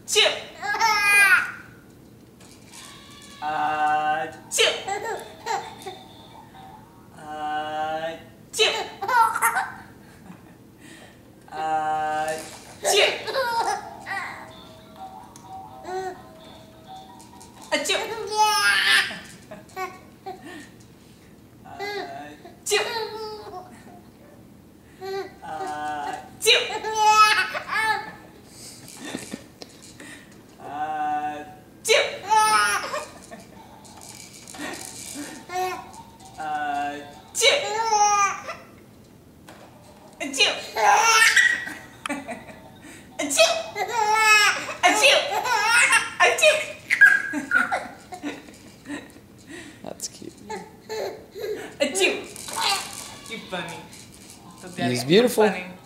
Chip. Chip. Chip. Chip. Chip. Chip. Chip. Chip. Chip. Chip. That's cute. You're funny. He's beautiful. Funny.